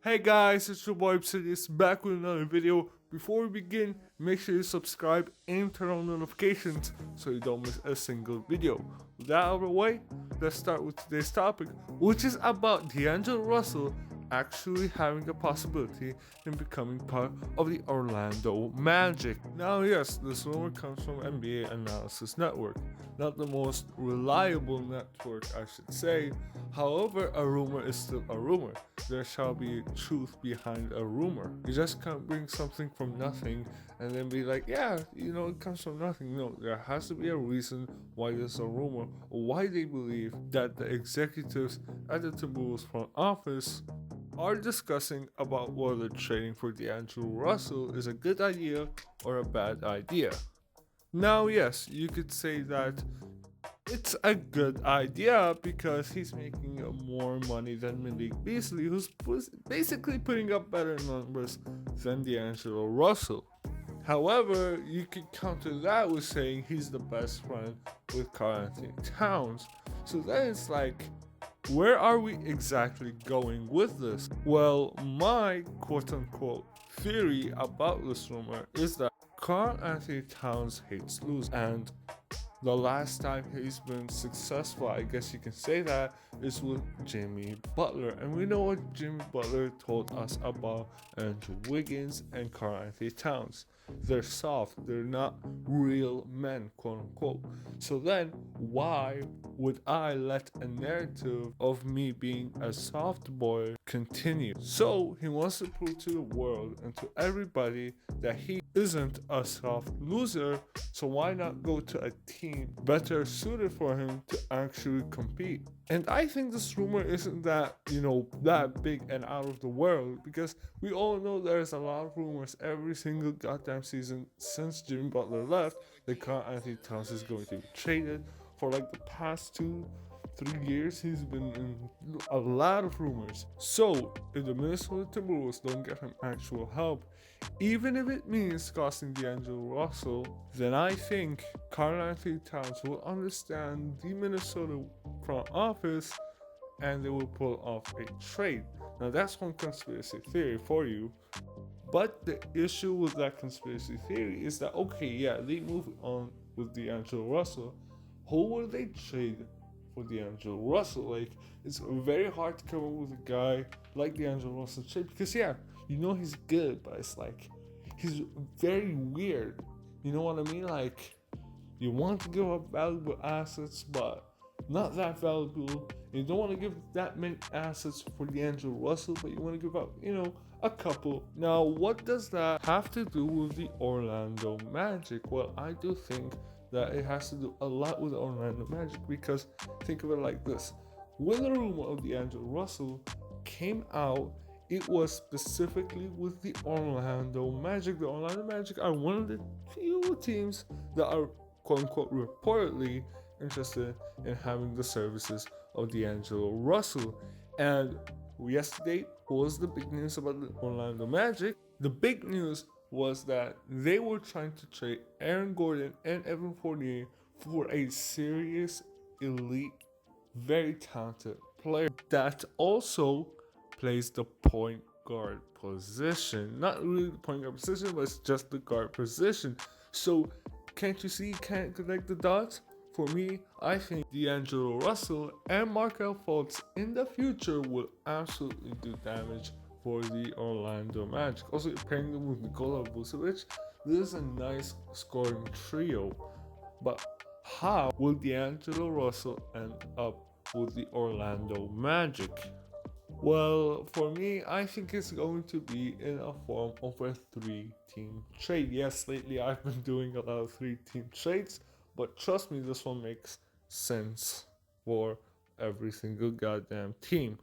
Hey guys, it's your boy Obsidious back with another video. Before we begin, make sure you subscribe and turn on notifications so you don't miss a single video. With that out of the way, let's start with today's topic, which is about D'Angelo Russell actually having a possibility in becoming part of the Orlando Magic. Now, yes, this rumor comes from NBA Analysis Network, not the most reliable network, I should say. However, a rumor is still a rumor. There shall be truth behind a rumor. You just can't bring something from nothing and then be like, yeah, it comes from nothing. No, there has to be a reason why there's a rumor or why they believe that the executives at the Timberwolves front office are discussing about whether trading for D'Angelo Russell is a good idea or a bad idea. Now, yes, you could say that it's a good idea because he's making more money than Malik Beasley, who's basically putting up better numbers than D'Angelo Russell. However, you could counter that with saying he's the best friend with Karl-Anthony Towns. So then it's like, where are we exactly going with this? Well, my quote-unquote theory about this rumor is that Karl-Anthony Towns hates losing, and the last time he's been successful, I guess you can say that, is with Jimmy Butler. And we know what Jimmy Butler told us about Andrew Wiggins and Karl-Anthony Towns. They're soft, they're not real men, quote unquote. So then, why would I let a narrative of me being a soft boy continue? So he wants to prove to the world and to everybody that he isn't a soft loser. So why not go to a team better suited for him to actually compete? And I think this rumor isn't that big and out of the world, because we all know there's a lot of rumors every single goddamn season since Jimmy Butler left that Karl-Anthony Towns is going to be traded. For like the past 2-3 years, he's been in a lot of rumors. So if the Minnesota Timberwolves don't get him actual help, even if it means costing D'Angelo Russell, then I think Karl-Anthony Towns will understand the Minnesota front office and they will pull off a trade. Now that's one conspiracy theory for you. But the issue with that conspiracy theory is that, okay, yeah, they move on with D'Angelo Russell. Who will they trade for D'Angelo Russell? Like, it's very hard to come up with a guy like D'Angelo Russell trade, because yeah, he's good, but it's like he's very weird. You know what I mean? Like, you want to give up valuable assets, but not that valuable. You don't want to give that many assets for D'Angelo Russell, but you want to give up, a couple. Now, what does that have to do with the Orlando Magic? Well, I do think that it has to do a lot with the Orlando Magic, because think of it like this. When the rumor of D'Angelo Russell came out, it was specifically with the Orlando Magic. The Orlando Magic are one of the few teams that are quote unquote reportedly interested in having the services of D'Angelo Russell. And yesterday was the big news about the Orlando Magic. The big news was that they were trying to trade Aaron Gordon and Evan Fournier for a serious, elite, very talented player that also plays the point guard position. Not really the point guard position, but it's just the guard position. So can't you see? Can't connect the dots? For me, I think D'Angelo Russell and Markelle Fultz in the future will absolutely do damage for the Orlando Magic. Also, pairing them with Nikola Vucevic, this is a nice scoring trio. But how will D'Angelo Russell end up with the Orlando Magic? Well, for me, I think it's going to be in a form of a 3-team trade. Yes, lately I've been doing a lot of 3-team trades, but trust me, this one makes sense for every single goddamn team.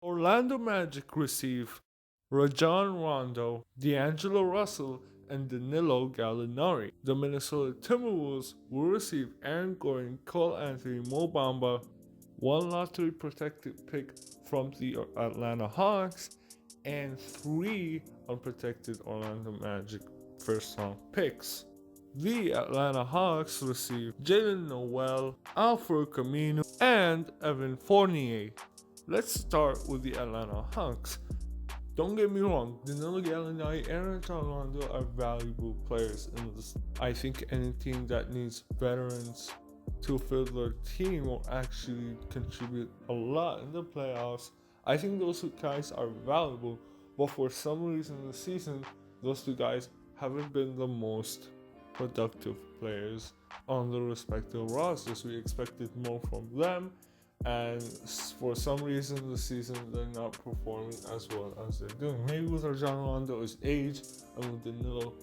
Orlando Magic receive Rajon Rondo, D'Angelo Russell, and Danilo Gallinari. The Minnesota Timberwolves will receive Aaron Gordon, Cole Anthony, Mo Bamba, one lottery protected pick from the Atlanta Hawks, and 3 unprotected Orlando Magic first round picks. The Atlanta Hawks received Jalen Noel, Alfred Camino, and Evan Fournier. Let's start with the Atlanta Hawks. Don't get me wrong, Danilo Gallinari and Rajon Rondo are valuable players in this. I think any team that needs veterans to fill their team will actually contribute a lot in the playoffs. I think those two guys are valuable, but for some reason this season, those two guys haven't been the most productive players on the respective rosters. We expected more from them, and for some reason this season they're not performing as well as they're doing. Maybe with Rajon Rondo is age, and with Danilo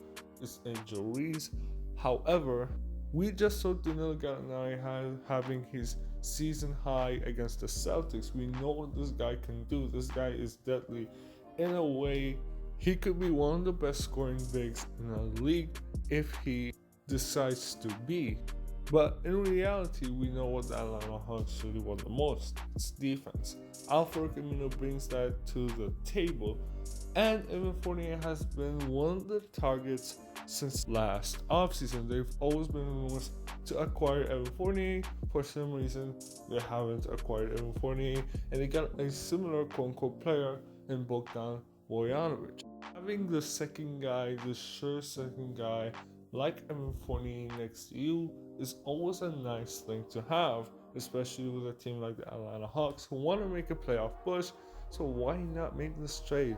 is injuries. However, we just saw Danilo Gallinari having his season high against the Celtics. We know what this guy can do. This guy is deadly. In a way, he could be one of the best scoring bigs in the league if he decides to be. But in reality, we know what the Atlanta Hawks really want the most. It's defense. Al-Farouq Aminu brings that to the table, and Evan Fournier has been one of the targets since last offseason. They've always been rumors to acquire Evan Fournier. For some reason, they haven't acquired Evan Fournier, and they got a similar quote-unquote player in Bogdan Bogdanovic. Having the second guy, the sure second guy, like Evan Fournier next to you is always a nice thing to have, especially with a team like the Atlanta Hawks who want to make a playoff push. So why not make this trade?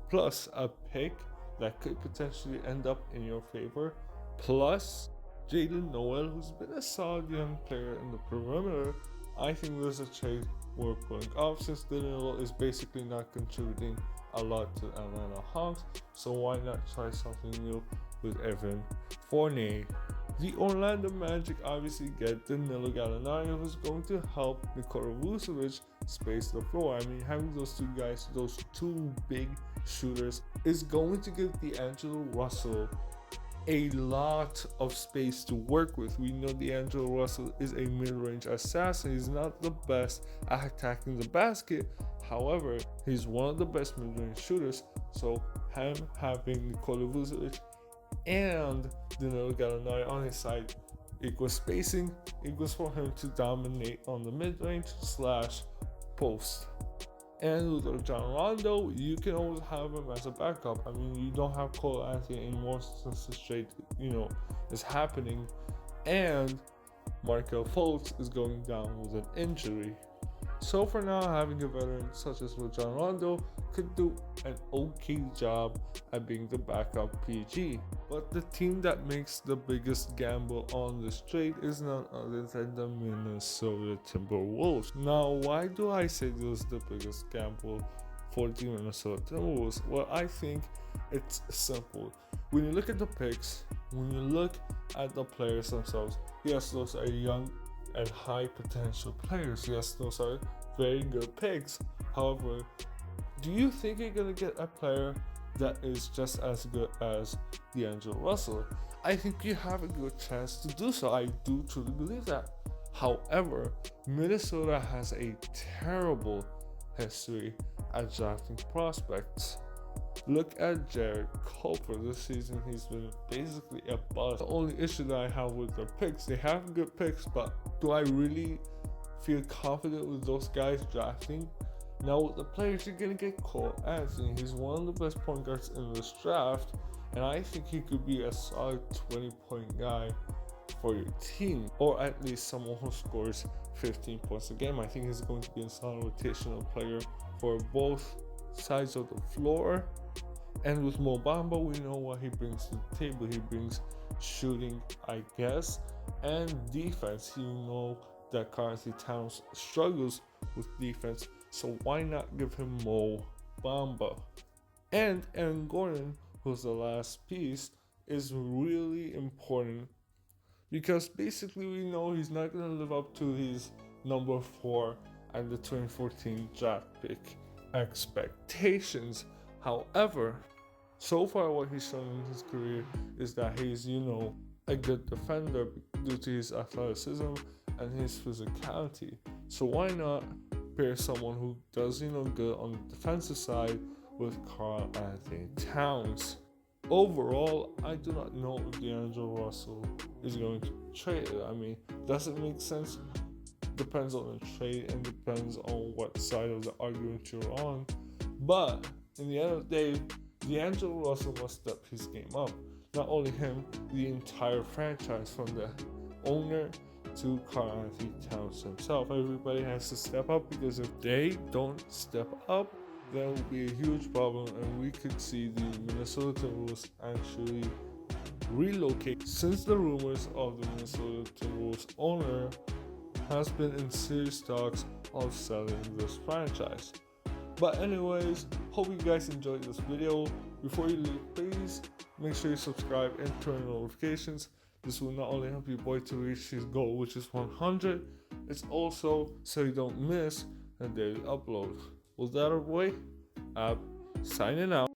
Plus a pick that could potentially end up in your favor, plus Jaylen Nowell, who's been a solid young player in the perimeter. I think there's a trade we're pulling off since Danilo is basically not contributing a lot to Atlanta Hawks. So why not try something new with Evan Fournier? The Orlando Magic obviously get Danilo Gallinari, who's going to help Nikola Vucevic space the floor. I mean, having those two guys, those two big shooters, is going to give D'Angelo Russell a lot of space to work with. We know D'Angelo Russell is a mid-range assassin. He's not the best at attacking the basket. However, he's one of the best mid-range shooters. So him having Nikola Vucevic and Danilo Gallinari on his side equals spacing, equals for him to dominate on the mid-range / post. And with Rajon Rondo, you can always have him as a backup. I mean, you don't have Cole Anthony anymore since the trade, is happening. And Markelle Fultz is going down with an injury. So for now, having a veteran such as Rajon Rondo could do an okay job at being the backup PG. But the team that makes the biggest gamble on this trade is none other than the Minnesota Timberwolves. Now, why do I say this is the biggest gamble for the Minnesota Timberwolves? Well, I think it's simple. When you look at the picks, when you look at the players themselves, yes, those are young and high potential players. Yes, those are very good picks. However, do you think you're going to get a player that is just as good as D'Angelo Russell? I think you have a good chance to do so. I do truly believe that. However, Minnesota has a terrible history at drafting prospects. Look at Jared Culver. This season he's been basically a bust. The only issue that I have with their picks, they have good picks, but do I really feel confident with those guys drafting? Now with the players, you're gonna get Cole Anthony. He's one of the best point guards in this draft, and I think he could be a solid 20-point guy for your team, or at least someone who scores 15 points a game. I think he's going to be a solid rotational player for both sides of the floor. And with Mo Bamba, we know what he brings to the table. He brings shooting, I guess, and defense. You know that Karl-Anthony Towns struggles with defense, so why not give him Mo Bamba? And Aaron Gordon, who's the last piece, is really important because basically we know he's not going to live up to his number 4 and the 2014 draft pick expectations. However, so far what he's shown in his career is that he's, a good defender due to his athleticism and his physicality. So why not pair someone who does, good on the defensive side with Karl-Anthony Towns? Overall, I do not know if D'Angelo Russell is going to trade it. I mean, does it make sense? Depends on the trade and depends on what side of the argument you're on. But In the end of the day, D'Angelo Russell must step his game up. Not only him, the entire franchise, from the owner to Karl-Anthony Towns himself. Everybody has to step up, because if they don't step up, there will be a huge problem, and we could see the Minnesota Timberwolves actually relocate, since the rumors of the Minnesota Timberwolves owner has been in serious talks of selling this franchise. But anyways, hope you guys enjoyed this video. Before you leave, please make sure you subscribe and turn on notifications. This will not only help your boy to reach his goal, which is 100, it's also so you don't miss a daily upload. With that out of the way, I'm signing out.